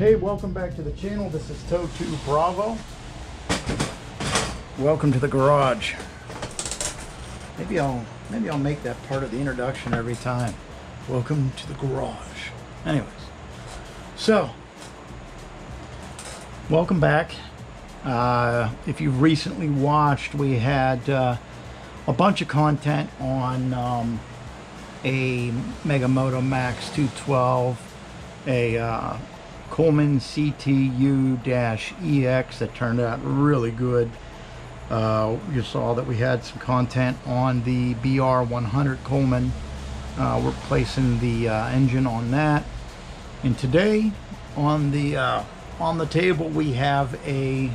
Hey, welcome back to the channel. This is Toe 2 Bravo. Welcome to the garage. Maybe I'll make that part of the introduction every time. Welcome to the garage. Anyways, so welcome back. If you've recently watched, we had a bunch of content on a Megamoto Max 212, a Coleman CTU-EX that turned out really good. You saw that we had some content on the BR100 Coleman. We're placing the engine on that. And today on the table we have a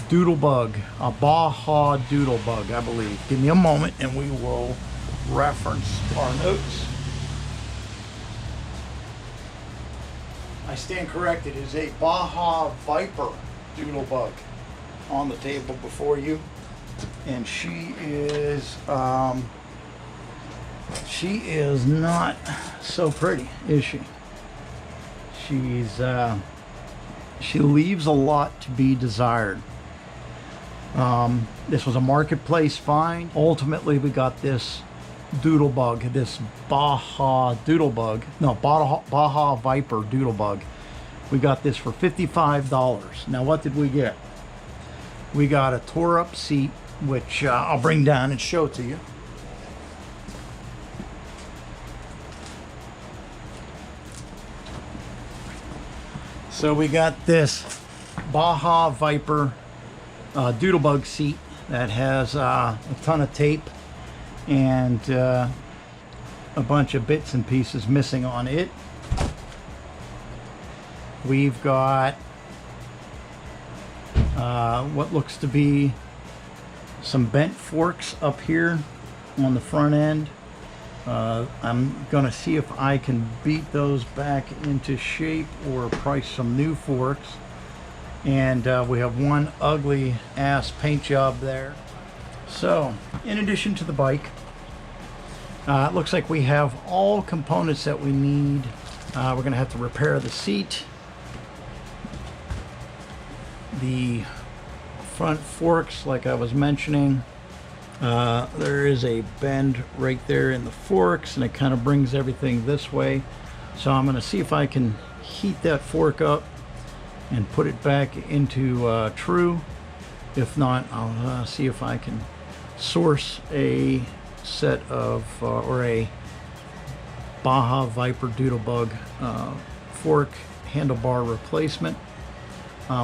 Doodlebug, a Baja Doodlebug, I believe. Give me a moment and we will reference our notes. I stand corrected. It is a Baja Viper Doodlebug on the table before you, and she is not so pretty, is she? She leaves a lot to be desired. This was a marketplace find. Ultimately, we got this Doodlebug, this Baja Doodlebug, no, Baja Viper Doodlebug. We got this for $55. Now, what did we get? We got a tore up seat, which I'll bring down and show to you. So we got this Baja Viper Doodlebug seat that has a ton of tape and a bunch of bits and pieces missing on it. We've got what looks to be some bent forks up here on the front end. I'm gonna see if I can beat those back into shape or price some new forks. And we have one ugly ass paint job there. So in addition to the bike, it looks like we have all components that we need. We're gonna have to repair the seat, the front forks like I was mentioning. There is a bend right there in the forks and it kind of brings everything this way. So I'm going to see if I can heat that fork up and put it back into true. If not, I'll see if I can source a set of or a Baja Viper Doodlebug fork handlebar replacement.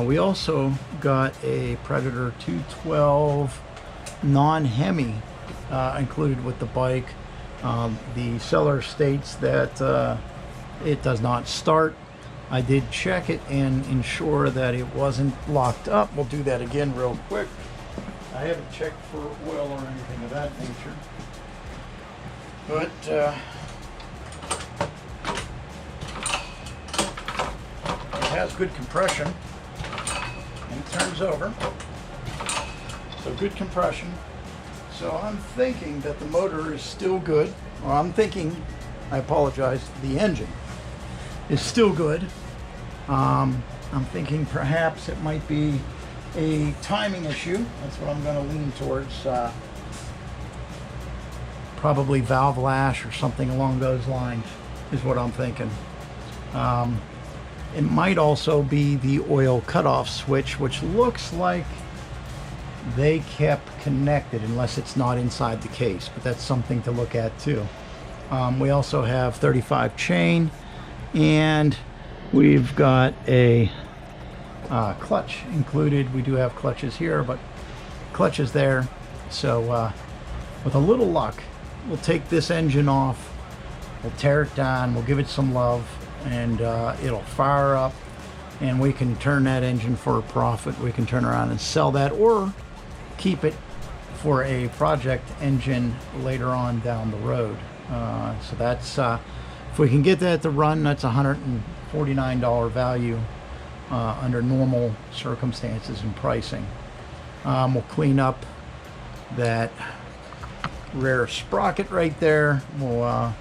We also got a Predator 212 non-Hemi included with the bike. The seller states that it does not start. I did check it and ensure that it wasn't locked up. We'll do that again real quick. I haven't checked for oil or anything of that nature, but it has good compression and it turns over, so good compression. So I'm thinking that the motor is still good, or I'm thinking, I apologize, the engine is still good. I'm thinking perhaps it might be a timing issue. That's what I'm going to lean towards. Probably valve lash or something along those lines is what I'm thinking. It might also be the oil cutoff switch, which looks like they kept connected unless it's not inside the case, but that's something to look at too. We also have 35 chain, and we've got a clutch included. We do have clutches here, but clutches there. So with a little luck, we'll take this engine off, we'll tear it down, we'll give it some love, and it'll fire up, and we can turn that engine for a profit. We can turn around and sell that, or keep it for a project engine later on down the road. So that's if we can get that to run, that's $149 value under normal circumstances and pricing. We'll clean up that rear sprocket right there. We'll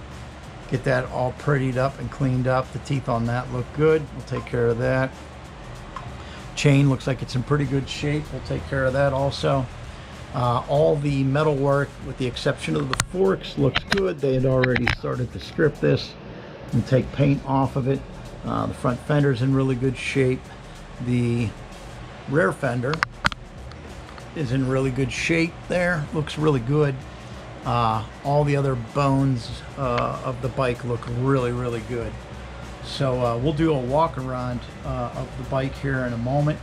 get that all prettied up and cleaned up. The teeth on that look good. We'll take care of that. Chain looks like it's in pretty good shape. We'll take care of that also. All the metal work, with the exception of the forks, looks good. They had already started to strip this and take paint off of it. The front fender's in really good shape. The rear fender is in really good shape there. Looks really good. All the other bones of the bike look really, really good. So we'll do a walk around of the bike here in a moment.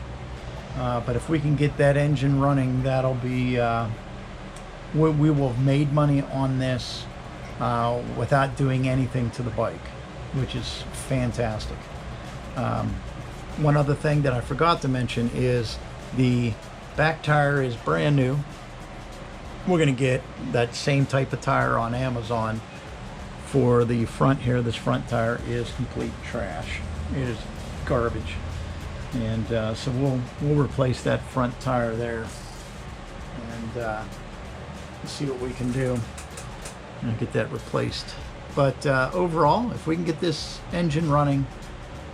But if we can get that engine running, that'll be, we will have made money on this without doing anything to the bike, which is fantastic. One other thing that I forgot to mention is the back tire is brand new. We're going to get that same type of tire on Amazon for the front here. This front tire is complete trash. It is garbage. And so we'll replace that front tire there and see what we can do and get that replaced. But overall, if we can get this engine running,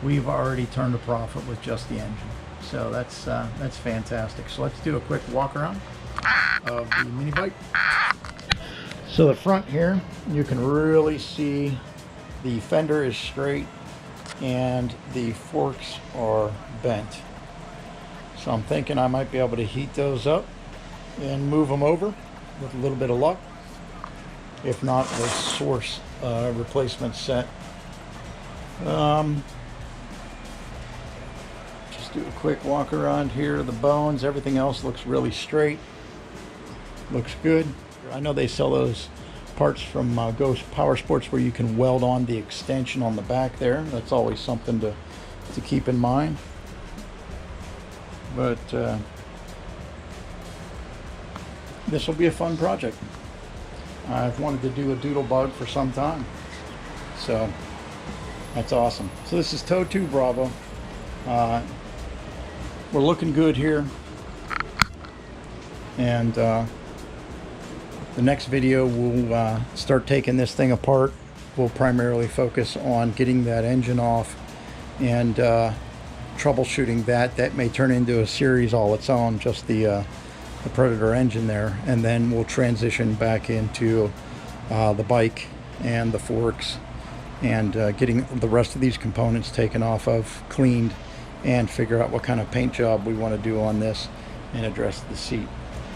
we've already turned a profit with just the engine. So that's fantastic. So let's do a quick walk around of the mini bike. So the front here, you can really see the fender is straight and the forks are bent. So I'm thinking I might be able to heat those up and move them over with a little bit of luck. If not, a source replacement set. Just do a quick walk around here. The bones, everything else looks really straight. Looks good. I know they sell those parts from Ghost Power Sports where you can weld on the extension on the back there. That's always something to keep in mind. But this will be a fun project. I've wanted to do a Doodlebug for some time, so that's awesome. So this is Tow 2 Bravo. We're looking good here, and the next video we'll start taking this thing apart. We'll primarily focus on getting that engine off and troubleshooting that. That may turn into a series all its own, just the Predator engine there, and then we'll transition back into the bike and the forks and getting the rest of these components taken off of, cleaned, and figure out what kind of paint job we want to do on this and address the seat.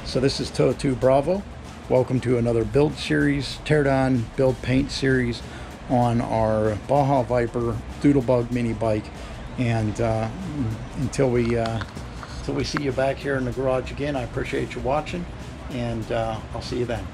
So this is Tow 2 Bravo. Welcome to another build series, teardown build paint series on our Baja Viper Doodlebug mini bike. And until we see you back here in the garage again, I appreciate you watching, and I'll see you then.